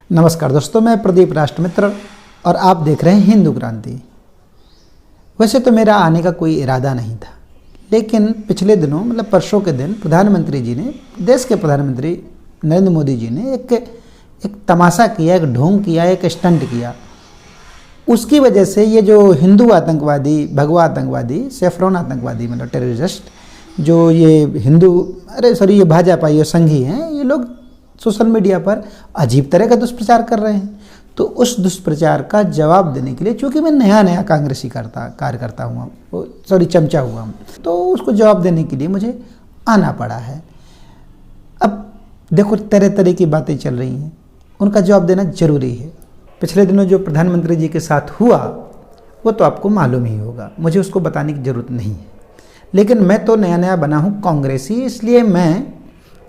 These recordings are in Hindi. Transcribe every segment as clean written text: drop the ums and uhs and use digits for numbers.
नमस्कार दोस्तों, मैं प्रदीप राष्ट्रमित्र और आप देख रहे हैं हिंदू क्रांति। वैसे तो मेरा आने का कोई इरादा नहीं था, लेकिन पिछले दिनों मतलब परसों के दिन प्रधानमंत्री जी ने, देश के प्रधानमंत्री नरेंद्र मोदी जी ने एक तमाशा किया, एक ढोंग किया, एक स्टंट किया। उसकी वजह से ये जो हिंदू आतंकवादी, भगवा आतंकवादी, सेफ्रॉन आतंकवादी मतलब टेररिस्ट, जो ये ये भाजपा ये संघी हैं, ये लोग सोशल मीडिया पर अजीब तरह का दुष्प्रचार कर रहे हैं। तो उस दुष्प्रचार का जवाब देने के लिए, चूँकि मैं नया कांग्रेसी कार्यकर्ता हूँ, चमचा हुआ हूँ, तो उसको जवाब देने के लिए मुझे आना पड़ा है। अब देखो, तरह तरह की बातें चल रही हैं, उनका जवाब देना जरूरी है। पिछले दिनों जो प्रधानमंत्री जी के साथ हुआ वो तो आपको मालूम ही होगा, मुझे उसको बताने की ज़रूरत नहीं है। लेकिन मैं तो नया बना हूँ कांग्रेसी, इसलिए मैं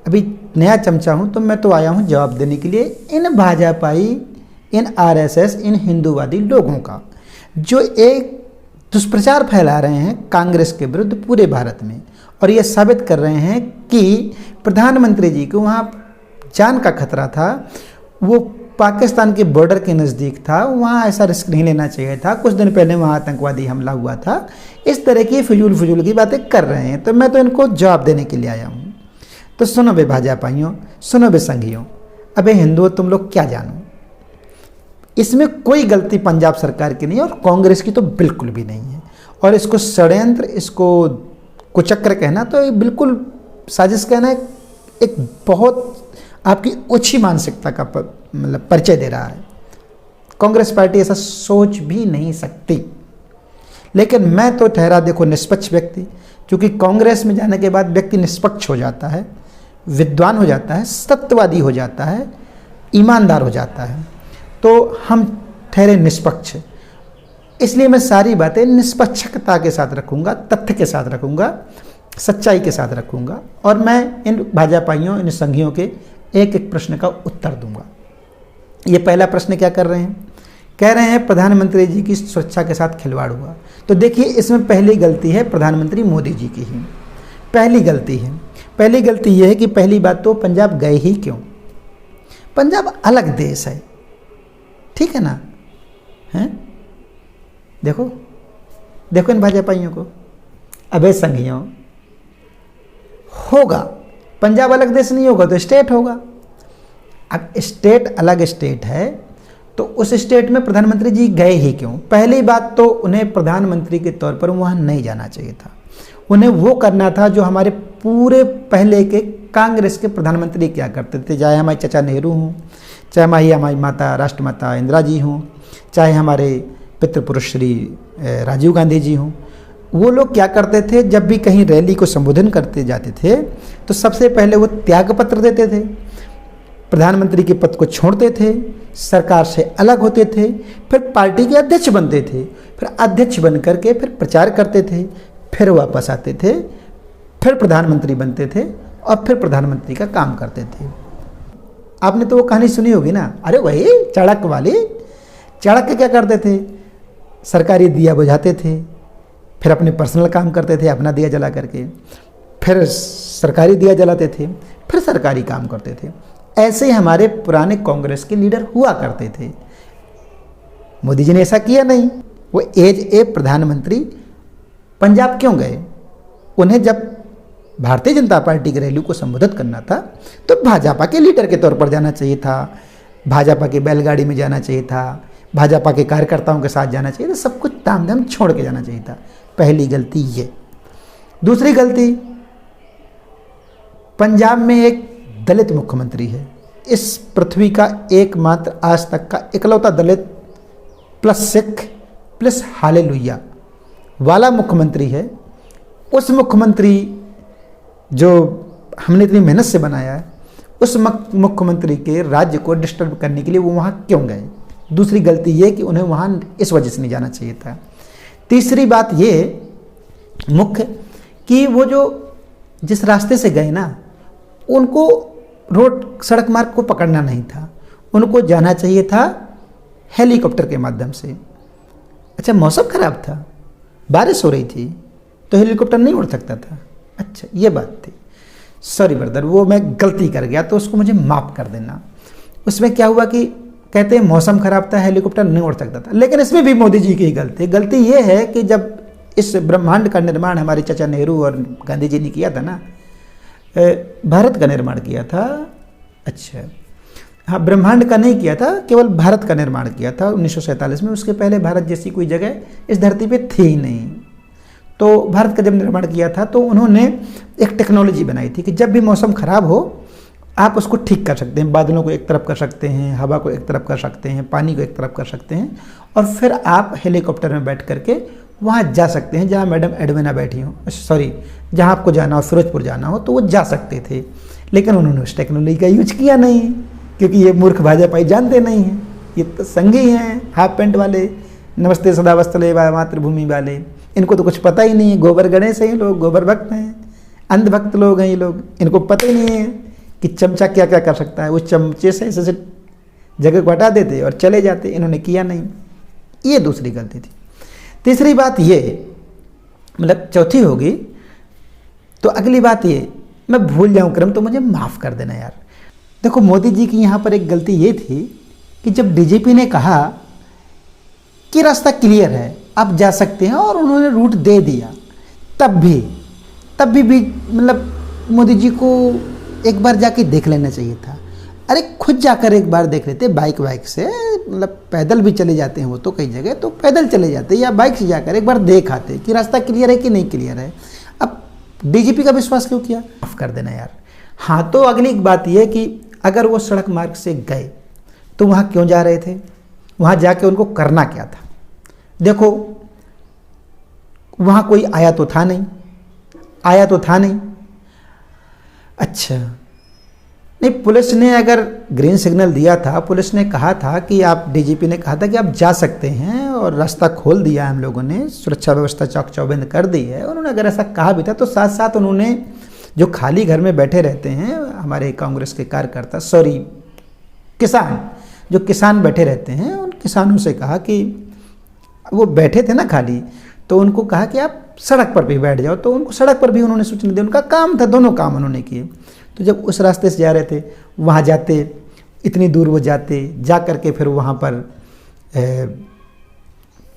अभी नया चमचा हूँ, तो मैं तो आया हूँ जवाब देने के लिए इन भाजपाई, इन आरएसएस, इन हिंदूवादी लोगों का, जो एक दुष्प्रचार फैला रहे हैं कांग्रेस के विरुद्ध पूरे भारत में, और ये साबित कर रहे हैं कि प्रधानमंत्री जी को वहाँ जान का खतरा था, वो पाकिस्तान के बॉर्डर के नज़दीक था, वहाँ ऐसा रिस्क नहीं लेना चाहिए था, कुछ दिन पहले वहाँ आतंकवादी हमला हुआ था। इस तरह की फिजूल की बातें कर रहे हैं, तो मैं तो इनको जवाब देने के लिए आया हूँ। तो सुनो बे भाजपाइयों, सुनो बे संघियों, अबे हिंदुओं, तुम लोग क्या जानो, इसमें कोई गलती पंजाब सरकार की नहीं है और कांग्रेस की तो बिल्कुल भी नहीं है। और इसको षड्यंत्र, इसको कुचक्र कहना तो ये बिल्कुल साजिश कहना एक बहुत आपकी ओछी मानसिकता का मतलब परिचय दे रहा है। कांग्रेस पार्टी ऐसा सोच भी नहीं सकती। लेकिन मैं तो ठहरा देखो निष्पक्ष व्यक्ति, क्योंकि कांग्रेस में जाने के बाद व्यक्ति निष्पक्ष हो जाता है, विद्वान हो जाता है, सत्यवादी हो जाता है, ईमानदार हो जाता है। तो हम ठहरे निष्पक्ष, इसलिए मैं सारी बातें निष्पक्षता के साथ रखूँगा, तथ्य के साथ रखूँगा, सच्चाई के साथ रखूँगा, और मैं इन भाजपाइयों, इन संघियों के एक एक प्रश्न का उत्तर दूंगा। ये पहला प्रश्न क्या कर रहे हैं, कह रहे हैं प्रधानमंत्री जी की सुरक्षा के साथ खिलवाड़ हुआ। तो देखिए, इसमें पहली गलती है प्रधानमंत्री मोदी जी की ही। पहली गलती यह है कि पहली बात तो पंजाब गए ही क्यों। पंजाब अलग देश है, ठीक है ना, हैं? देखो इन भाजपाइयों को, अबे संघियों, होगा पंजाब अलग देश नहीं होगा तो स्टेट होगा। अब स्टेट अलग स्टेट है, तो उस स्टेट में प्रधानमंत्री जी गए ही क्यों। पहली बात तो उन्हें प्रधानमंत्री के तौर पर वहाँ नहीं जाना चाहिए था। उन्हें वो करना था जो हमारे पूरे पहले के कांग्रेस के प्रधानमंत्री क्या करते थे, चाहे हमारे चाचा नेहरू हों, चाहे हमारी माता राष्ट्रमाता इंदिरा जी हों, चाहे हमारे पितृपुरुष श्री राजीव गांधी जी हों। वो लोग क्या करते थे, जब भी कहीं रैली को संबोधन करते जाते थे तो सबसे पहले वो त्यागपत्र देते थे, प्रधानमंत्री के पद को छोड़ते थे, सरकार से अलग होते थे, फिर पार्टी के अध्यक्ष बनते थे, फिर अध्यक्ष बन करके फिर प्रचार करते थे, फिर वापस आते थे, फिर प्रधानमंत्री बनते थे और फिर प्रधानमंत्री का काम करते थे। आपने तो वो कहानी सुनी होगी ना, अरे वही चाणक्य वाली। चाणक्य क्या करते थे, सरकारी दिया बुझाते थे, फिर अपने पर्सनल काम करते थे अपना दिया जला करके, फिर सरकारी दिया जलाते थे, फिर सरकारी काम करते थे। ऐसे ही हमारे पुराने कांग्रेस के लीडर हुआ करते थे। मोदी जी ने ऐसा किया नहीं। वो एज ए प्रधानमंत्री पंजाब क्यों गए। उन्हें जब भारतीय जनता पार्टी की रैली को संबोधित करना था तो भाजपा के लीडर के तौर पर जाना चाहिए था, भाजपा की बैलगाड़ी में जाना चाहिए था, भाजपा के कार्यकर्ताओं के साथ जाना चाहिए था, सब कुछ ताम झाम छोड़ के जाना चाहिए था। पहली गलती ये। दूसरी गलती, पंजाब में एक दलित मुख्यमंत्री है, इस पृथ्वी का एकमात्र आज तक का इकलौता दलित प्लस सिख प्लस हालेलुया वाला मुख्यमंत्री है। उस मुख्यमंत्री जो हमने इतनी मेहनत से बनाया है, उस मुख्यमंत्री के राज्य को डिस्टर्ब करने के लिए वो वहाँ क्यों गए। दूसरी गलती ये कि उन्हें वहाँ इस वजह से नहीं जाना चाहिए था। तीसरी बात ये मुख्य कि वो जो जिस रास्ते से गए ना, उनको रोड सड़क मार्ग को पकड़ना नहीं था, उनको जाना चाहिए था हेलीकॉप्टर के माध्यम से। अच्छा, मौसम खराब था, बारिश हो रही थी, तो हेलीकॉप्टर नहीं उड़ सकता था। अच्छा, ये बात थी। सॉरी ब्रदर, वो मैं गलती कर गया, तो उसको मुझे माफ़ कर देना। उसमें क्या हुआ कि कहते हैं मौसम खराब था, हेलीकॉप्टर नहीं उड़ सकता था। लेकिन इसमें भी मोदी जी की गलती ये है कि जब इस ब्रह्मांड का निर्माण हमारे चाचा नेहरू और गांधी जी ने किया था ना, भारत का निर्माण किया था, अच्छा हाँ, ब्रह्मांड का नहीं किया था, केवल भारत का निर्माण किया था 1947 में। उसके पहले भारत जैसी कोई जगह इस धरती पे थी ही नहीं। तो भारत का जब निर्माण किया था तो उन्होंने एक टेक्नोलॉजी बनाई थी कि जब भी मौसम खराब हो आप उसको ठीक कर सकते हैं। बादलों को एक तरफ कर सकते हैं, हवा को एक तरफ कर सकते हैं, पानी को एक तरफ कर सकते हैं, और फिर आप हेलीकॉप्टर में बैठ करके वहाँ जा सकते हैं जहाँ मैडम एडविना बैठी हो, सॉरी जहाँ आपको जाना हो, फिरोजपुर जाना हो, तो वो जा सकते थे। लेकिन उन्होंने उस टेक्नोलॉजी का यूज किया नहीं, क्योंकि ये मूर्ख भाजपाई जानते नहीं हैं, ये तो संगी हैं, हाफ पैंट वाले, नमस्ते सदावस्तले मातृभूमि वाले। इनको तो कुछ पता ही नहीं है, गोबर गणेश हैं लोग, गोबर भक्त हैं, अंधभक्त लोग हैं ये लोग। इनको पता ही नहीं है कि चमचा क्या क्या कर सकता है। उस चमचे से ऐसे जगह को हटा देते और चले जाते, इन्होंने किया नहीं। ये दूसरी गलती थी। तीसरी बात ये, मतलब चौथी होगी, तो अगली बात ये, मैं भूल जाऊं क्रम तो मुझे माफ़ कर देना यार। देखो मोदी जी की यहाँ पर एक गलती ये थी कि जब डीजीपी ने कहा कि रास्ता क्लियर है, आप जा सकते हैं, और उन्होंने रूट दे दिया, तब भी मतलब मोदी जी को एक बार जाके देख लेना चाहिए था। अरे खुद जाकर एक बार देख लेते, बाइक से, मतलब पैदल भी चले जाते हैं वो तो कई जगह, तो पैदल चले जाते या बाइक से जाकर एक बार देख आते कि रास्ता क्लियर है कि नहीं क्लियर है। अब डीजीपी का विश्वास क्यों किया? माफ कर देना यार। हाँ, तो अगली बात यह कि अगर वो सड़क मार्ग से गए तो वहाँ क्यों जा रहे थे? वहाँ जाके उनको करना क्या था? देखो वहाँ कोई आया तो था नहीं। अच्छा नहीं, पुलिस ने अगर ग्रीन सिग्नल दिया था, पुलिस ने कहा था कि आप, डीजीपी ने कहा था कि आप जा सकते हैं, और रास्ता खोल दिया हम लोगों ने, सुरक्षा व्यवस्था चौक चौबंद कर दी है, उन्होंने अगर ऐसा कहा भी था तो साथ साथ उन्होंने जो खाली घर में बैठे रहते हैं हमारे कांग्रेस के कार्यकर्ता, सॉरी किसान, जो किसान बैठे रहते हैं, उन किसानों से कहा कि वो बैठे थे ना खाली, तो उनको कहा कि आप सड़क पर भी बैठ जाओ, तो उनको सड़क पर भी उन्होंने सूचना दी। उनका काम था, दोनों काम उन्होंने किए। तो जब उस रास्ते से जा रहे थे, वहाँ जाते, इतनी दूर वो जाते, जा करके फिर वहाँ पर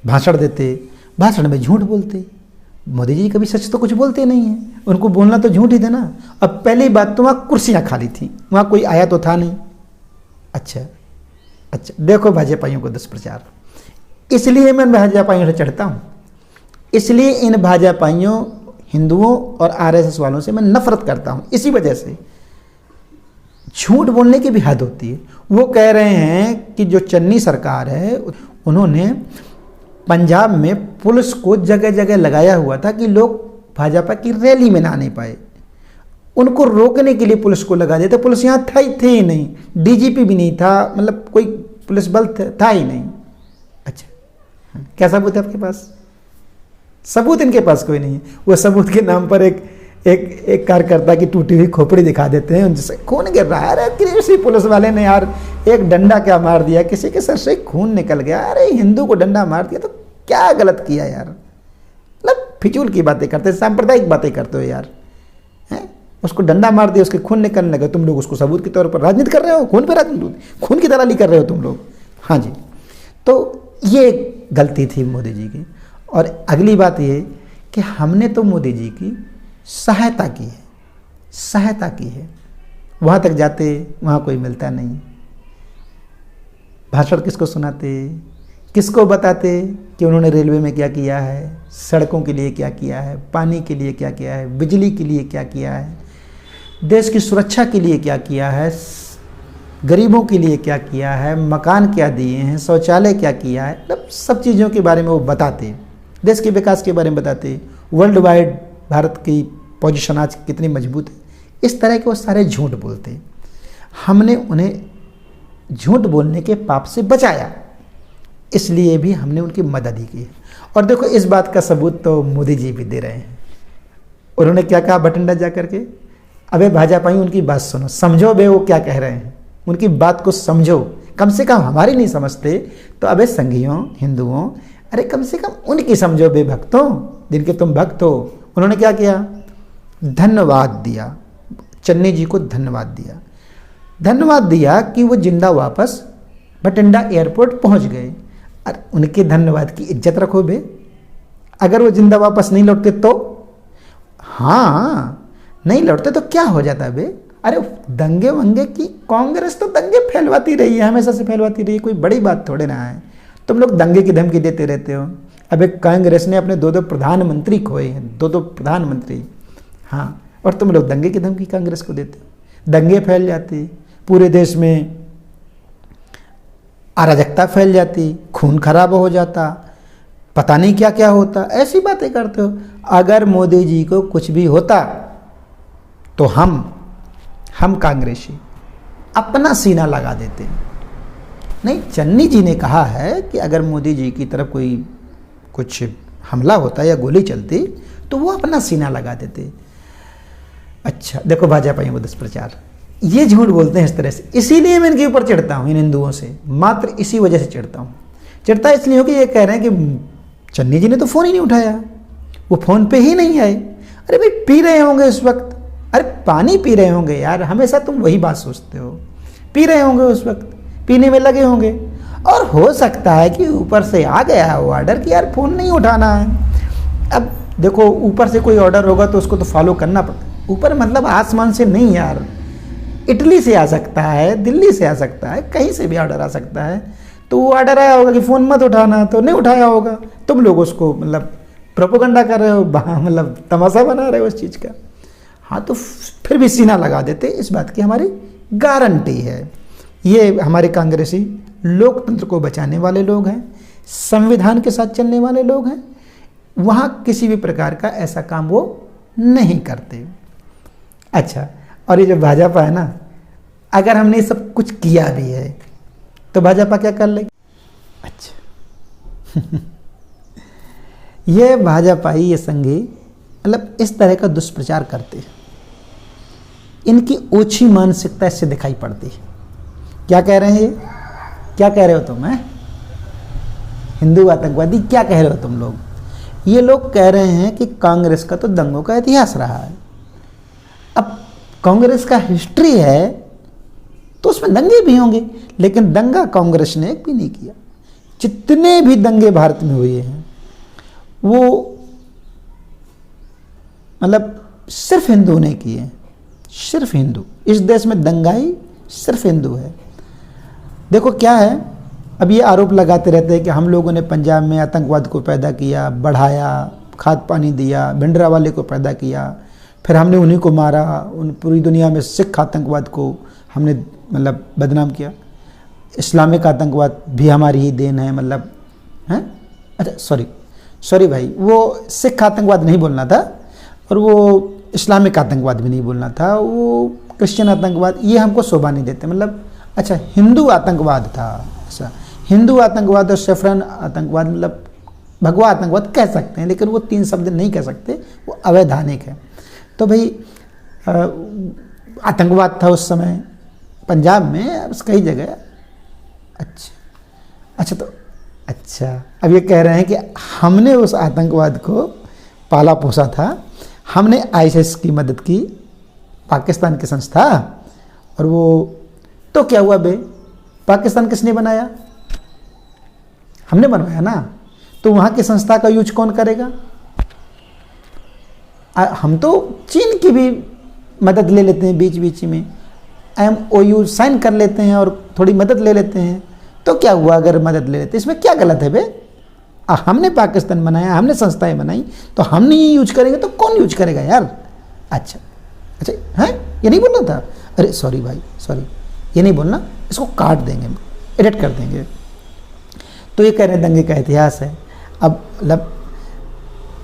भाषण देते, भाषण में झूठ बोलते। मोदी जी कभी सच तो कुछ बोलते नहीं हैं, उनको बोलना तो झूठ ही था ना। अब पहली बात तो वहाँ कुर्सियाँ खाली थी, वहाँ कोई आया तो था नहीं। अच्छा देखो भाजपाइयों को दुष्प्रचार, इसलिए मैं भाजपाइयों से चढ़ता हूँ, इसलिए इन भाजपाइयों, हिंदुओं और आरएसएस वालों से मैं नफरत करता हूँ। इसी वजह से झूठ बोलने की भी हद होती है। वो कह रहे हैं कि जो चन्नी सरकार है उन्होंने पंजाब में पुलिस को जगह जगह लगाया हुआ था कि लोग भाजपा की रैली में ना आने पाए, उनको रोकने के लिए पुलिस को लगा देते। पुलिस यहाँ थे ही नहीं, डीजीपी भी नहीं था, मतलब कोई पुलिस बल था ही नहीं। अच्छा, क्या सबूत है आपके पास? सबूत इनके पास कोई नहीं है। वो सबूत के नाम पर एक कार्यकर्ता की टूटी हुई खोपड़ी दिखा देते हैं, उनसे खून गिर रहा है। अरे किसी पुलिस वाले ने यार एक डंडा क्या मार दिया, किसी के सर से खून निकल गया, अरे हिंदू को डंडा मार दिया, तो क्या गलत किया यार? मतलब फिजूल की बातें करते, सांप्रदायिक बातें करते हो यार, हैं? उसको डंडा मार दिया, उसके खून निकलने लगे, तुम लोग उसको सबूत के तौर पर राजनीति कर रहे हो, खून पे राजनीति, खून की दलाली कर रहे हो तुम लोग। हाँ जी, तो ये गलती थी मोदी जी की। और अगली बात ये कि हमने तो मोदी जी की सहायता की है। वहाँ तक जाते, वहाँ कोई मिलता नहीं, भाषण किसको सुनाते, किसको बताते कि उन्होंने रेलवे में क्या किया है, सड़कों के लिए क्या किया है, पानी के लिए क्या किया है, बिजली के लिए क्या किया है, देश की सुरक्षा के लिए क्या किया है, गरीबों के लिए क्या किया है, मकान क्या दिए हैं, शौचालय क्या किया है, मतलब सब चीज़ों के बारे में वो बताते, देश के विकास के बारे में बताते, वर्ल्ड वाइड भारत की पोजीशन आज कितनी मजबूत है, इस तरह के वो सारे झूठ बोलते। हमने उन्हें झूठ बोलने के पाप से बचाया, इसलिए भी हमने उनकी मदद ही की। और देखो इस बात का सबूत तो मोदी जी भी दे रहे हैं। उन्होंने क्या कहा बठिंडा जा करके, अबे भाजपाई उनकी बात सुनो, समझो बे वो क्या कह रहे हैं, उनकी बात को समझो, कम से कम हमारी नहीं समझते तो अबे संघियों, हिंदुओं, अरे कम से कम उनकी समझो बे भक्तों, जिनके तुम भक्त हो। उन्होंने क्या किया? धन्यवाद दिया, चन्नी जी को धन्यवाद दिया कि वो जिंदा वापस बठिंडा एयरपोर्ट पहुंच गए। और उनके धन्यवाद की इज्जत रखो बे। अगर वो जिंदा वापस नहीं लौटते तो, हाँ नहीं लौटते तो क्या हो जाता बे। अरे दंगे वंगे की कांग्रेस तो दंगे फैलवाती रही है, हमेशा से फैलवाती रही है, कोई बड़ी बात थोड़े ना है। तुम लोग दंगे की धमकी देते रहते हो। अब एक कांग्रेस ने अपने 2-2 प्रधानमंत्री खोए हैं, 2-2 प्रधानमंत्री, हाँ, और तुम लोग दंगे की धमकी कांग्रेस को देते हो। दंगे फैल जाती, पूरे देश में अराजकता फैल जाती, खून खराब हो जाता, पता नहीं क्या क्या होता, ऐसी बातें करते हो। अगर मोदी जी को कुछ भी होता तो हम कांग्रेसी अपना सीना लगा देते। नहीं, चन्नी जी ने कहा है कि अगर मोदी जी की तरफ कोई कुछ हमला होता या गोली चलती तो वो अपना सीना लगा देते। अच्छा देखो भाजपा में दुष्प्रचार, ये झूठ बोलते हैं इस तरह से, इसीलिए मैं इनके ऊपर चिढ़ता हूँ, इन हिंदुओं से, मात्र इसी वजह से चिढ़ता हूँ। चिढ़ता इसलिए हो कि ये कह रहे हैं कि चन्नी जी ने तो फ़ोन ही नहीं उठाया, वो फ़ोन पे ही नहीं आए। अरे भाई पी रहे होंगे उस वक्त, अरे पानी पी रहे होंगे यार, हमेशा तुम वही बात सोचते हो। पी रहे होंगे उस वक्त, पीने में लगे होंगे, और हो सकता है कि ऊपर से आ गया वो ऑर्डर कि यार फ़ोन नहीं उठाना है। अब देखो ऊपर से कोई ऑर्डर होगा तो उसको तो फॉलो करना पड़ता है। ऊपर मतलब आसमान से नहीं यार, इटली से आ सकता है, दिल्ली से आ सकता है, कहीं से भी ऑर्डर आ सकता है। तो वो ऑर्डर आया होगा कि फ़ोन मत उठाना, तो नहीं उठाया होगा। तुम लोग उसको मतलब प्रोपोगंडा कर रहे हो, मतलब तमाशा बना रहे हो उस चीज़ का। हाँ तो फिर भी सीना लगा देते, इस बात की हमारी गारंटी है। ये हमारे कांग्रेसी लोकतंत्र को बचाने वाले लोग हैं, संविधान के साथ चलने वाले लोग हैं। वहाँ किसी भी प्रकार का ऐसा काम वो नहीं करते। अच्छा, और ये जो भाजपा है ना, अगर हमने सब कुछ किया भी है तो भाजपा क्या कर लेगी? अच्छा ये भाजपाई, ये संघी मतलब इस तरह का दुष्प्रचार करते हैं। इनकी ओछी मानसिकता इससे दिखाई पड़ती है। क्या कह रहे हैं ये? क्या कह रहे हो तुम? हैं हिंदू आतंकवादी, क्या कह रहे हो तुम लोग? ये लोग कह रहे हैं कि कांग्रेस का तो दंगों का इतिहास रहा है। अब कांग्रेस का हिस्ट्री है तो उसमें दंगे भी होंगे, लेकिन दंगा कांग्रेस ने एक भी नहीं किया। जितने भी दंगे भारत में हुए हैं वो मतलब सिर्फ हिंदू ने किए, सिर्फ हिंदू। इस देश में दंगाई सिर्फ हिंदू है। देखो क्या है, अब ये आरोप लगाते रहते हैं कि हम लोगों ने पंजाब में आतंकवाद को पैदा किया, बढ़ाया, खाद पानी दिया, भिंडरावाले को पैदा किया, फिर हमने उन्हीं को मारा, उन पूरी दुनिया में सिख आतंकवाद को हमने मतलब बदनाम किया। इस्लामिक आतंकवाद भी हमारी ही देन है, मतलब हैं। अच्छा सॉरी भाई, वो सिख आतंकवाद नहीं बोलना था, और वो इस्लामिक आतंकवाद भी नहीं बोलना था, वो क्रिश्चियन आतंकवाद, ये हमको शोभा नहीं देते। मतलब अच्छा हिंदू आतंकवाद था, ऐसा हिंदू आतंकवाद और सफरन आतंकवाद, मतलब भगवा आतंकवाद कह सकते हैं, लेकिन वो 3 शब्द नहीं कह सकते, वो अवैधानिक है। तो भाई आतंकवाद था उस समय पंजाब में, कई जगह। अच्छा तो अच्छा, अब ये कह रहे हैं कि हमने उस आतंकवाद को पाला पोसा था, हमने आईएसआईएस की मदद की, पाकिस्तान की संस्था, और वो तो क्या हुआ बे? पाकिस्तान किसने बनाया? हमने बनवाया ना। तो वहाँ की संस्था का यूज कौन करेगा? हम तो चीन की भी मदद ले लेते हैं बीच बीच में, MOU साइन कर लेते हैं और थोड़ी मदद ले लेते हैं। तो क्या हुआ अगर मदद ले लेते? इसमें क्या गलत है बे? हमने पाकिस्तान बनाया, हमने संस्थाएं बनाई, तो हम नहीं यूज करेंगे तो कौन यूज करेगा यार? अच्छा है, ये नहीं बोलना था। अरे सॉरी भाई, सॉरी, ये नहीं बोलना, इसको काट देंगे, एडिट कर देंगे। तो ये कह रहे हैं दंगे का इतिहास है। अब मतलब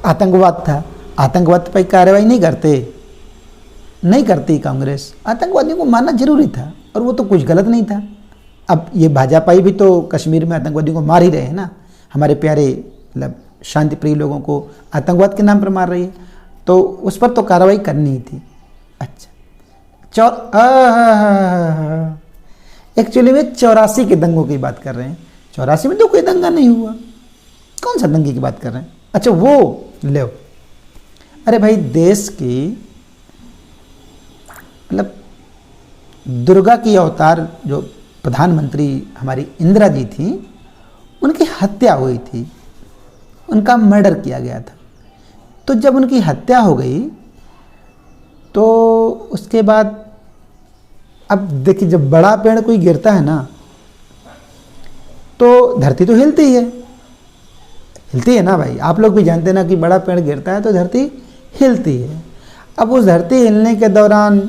आतंकवाद था, आतंकवाद पर कार्रवाई नहीं करती कांग्रेस। आतंकवादियों को मारना जरूरी था, और वो तो कुछ गलत नहीं था। अब ये भाजपाई भी तो कश्मीर में आतंकवादियों को मार ही रहे हैं ना, हमारे प्यारे मतलब शांति प्रिय लोगों को आतंकवाद के नाम पर मार रही है, तो उस पर तो कार्रवाई करनी ही थी। अच्छा एक्चुअली में 84 के दंगों की बात कर रहे हैं। 84 में तो कोई दंगा नहीं हुआ, कौन सा दंगे की बात कर रहे हैं? अच्छा वो ले, अरे भाई देश की मतलब दुर्गा की अवतार जो प्रधानमंत्री हमारी इंदिरा जी थी, उनकी हत्या हुई थी, उनका मर्डर किया गया था। तो जब उनकी हत्या हो गई तो उसके बाद अब देखिए, जब बड़ा पेड़ कोई गिरता है ना तो धरती तो हिलती है ना भाई। आप लोग भी जानते हैं ना कि बड़ा पेड़ गिरता है तो धरती हिलती है। अब उस धरती हिलने के दौरान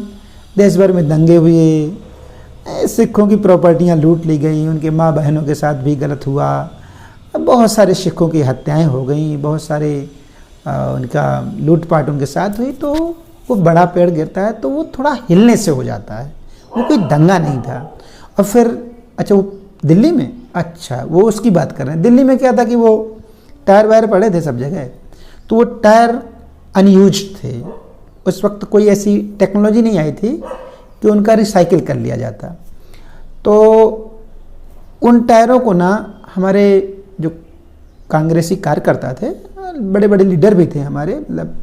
देश भर में दंगे हुए, सिखों की प्रॉपर्टियां लूट ली गई, उनके माँ बहनों के साथ भी गलत हुआ, बहुत सारे सिखों की हत्याएं हो गई, बहुत सारे उनका लूटपाट उनके साथ हुई। तो वो बड़ा पेड़ गिरता है तो वो थोड़ा हिलने से हो जाता है, वो कोई दंगा नहीं था। और फिर अच्छा, वो दिल्ली में, अच्छा वो उसकी बात कर रहे हैं। दिल्ली में क्या था कि वो टायर वायर पड़े थे सब जगह, तो वो टायर अनयूज थे। उस वक्त कोई ऐसी टेक्नोलॉजी नहीं आई थी कि उनका रिसाइकिल कर लिया जाता। तो उन टायरों को ना हमारे जो कांग्रेसी कार्यकर्ता थे, बड़े बड़े लीडर भी थे हमारे, मतलब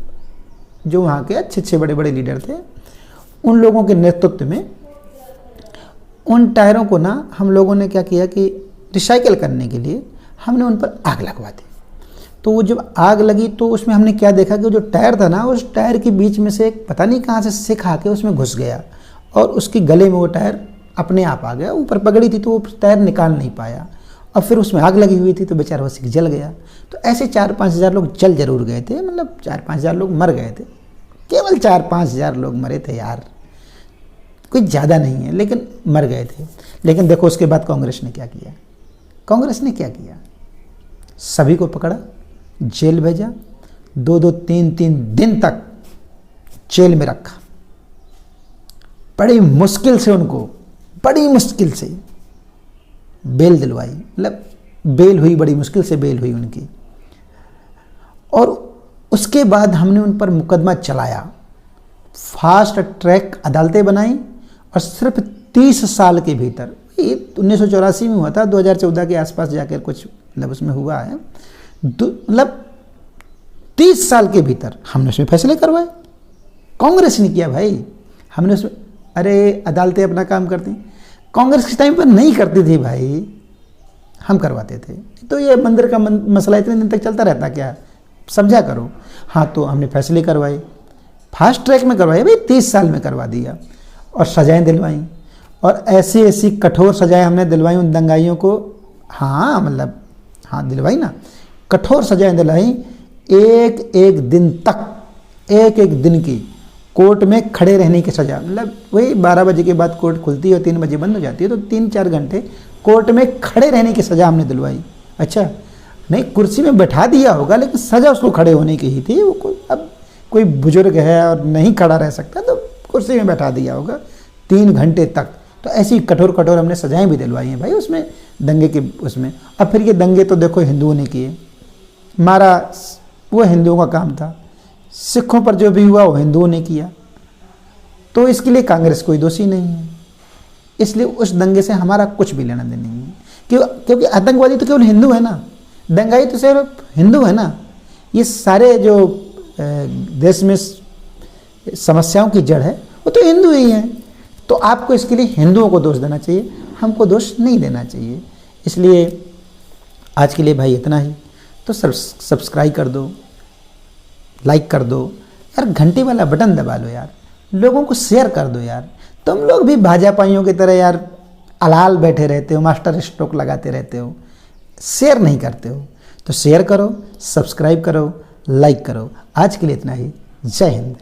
जो वहाँ के अच्छे अच्छे बड़े बड़े लीडर थे, उन लोगों के नेतृत्व में उन टायरों को ना हम लोगों ने क्या किया कि रिसाइकिल करने के लिए हमने उन पर आग लगवा दी। तो वो जब आग लगी तो उसमें हमने क्या देखा कि जो टायर था ना, उस टायर के बीच में से एक पता नहीं कहाँ से सिख आके उसमें घुस गया और उसके गले में वो टायर अपने आप आ गया। ऊपर पगड़ी थी तो वो टायर निकाल नहीं पाया और फिर उसमें आग लगी हुई थी तो बेचारा वो सिख जल गया। तो ऐसे 4-5 हज़ार लोग जल जरूर गए थे, मतलब 4-5 हज़ार लोग मर गए थे, केवल 4-5 हज़ार लोग मरे थे यार, कोई ज़्यादा नहीं है, लेकिन मर गए थे। लेकिन देखो उसके बाद कांग्रेस ने क्या किया, कांग्रेस ने क्या किया, सभी को पकड़ा, जेल भेजा, 2-2, 3-3 दिन तक जेल में रखा। बड़ी मुश्किल से उनको, बड़ी मुश्किल से बेल दिलवाई, मतलब बेल हुई, बड़ी मुश्किल से बेल हुई उनकी। और उसके बाद हमने उन पर मुकदमा चलाया, फास्ट ट्रैक अदालतें बनाई और सिर्फ 30 साल के भीतर, ये 1984 में हुआ था, 2014 के आसपास जाकर कुछ मतलब उसमें हुआ है, मतलब 30 साल के भीतर हमने उसमें फैसले करवाए। कांग्रेस ने किया भाई, हमने उसमें, अरे अदालतें अपना काम करती, कांग्रेस के टाइम पर नहीं करती थी भाई, हम करवाते थे। तो ये मंदिर का मसला इतने दिन तक चलता रहता क्या, समझा करो। हाँ, तो हमने फैसले करवाए, फास्ट ट्रैक में करवाए भाई, 30 साल में करवा दिया और सजाएं दिलवाई, और ऐसी ऐसी कठोर सजाएं हमने दिलवाई उन दंगाइयों को। हाँ मतलब, हाँ दिलवाई ना, कठोर सजाएं दिलाई, एक एक दिन तक, एक एक दिन की कोर्ट में खड़े रहने की सज़ा, मतलब वही 12 बजे के बाद कोर्ट खुलती है और 3 बजे बंद हो जाती है, तो 3-4 घंटे कोर्ट में खड़े रहने की सज़ा हमने दिलवाई। अच्छा नहीं, कुर्सी में बैठा दिया होगा लेकिन सज़ा उसको खड़े होने की ही थी। वो अब कोई बुजुर्ग है और नहीं खड़ा रह सकता तो कुर्सी में बैठा दिया होगा 3 घंटे तक। तो ऐसी कठोर कठोर हमने सजाएं भी दिलवाई हैं भाई उसमें, दंगे के उसमें। अब फिर ये दंगे तो देखो हिंदुओं ने किए, मारा वो हिंदुओं का काम था, सिखों पर जो भी हुआ वो हिंदुओं ने किया, तो इसके लिए कांग्रेस कोई दोषी नहीं है। इसलिए उस दंगे से हमारा कुछ भी लेना देना नहीं है, क्योंकि आतंकवादी तो केवल हिंदू है ना, दंगाई तो सिर्फ हिंदू है ना। ये सारे जो देश में समस्याओं की जड़ है वो तो हिंदू ही हैं। तो आपको इसके लिए हिंदुओं को दोष देना चाहिए, हमको दोष नहीं देना चाहिए। इसलिए आज के लिए भाई इतना ही। तो सब्सक्राइब कर दो, लाइक कर दो यार, घंटी वाला बटन दबा लो यार, लोगों को शेयर कर दो यार। तुम लोग भी भाजपाइयों की तरह यार अलाल बैठे रहते हो, मास्टर स्ट्रोक लगाते रहते हो, शेयर नहीं करते हो। तो शेयर करो, सब्सक्राइब करो, लाइक करो। आज के लिए इतना ही। जय हिंद।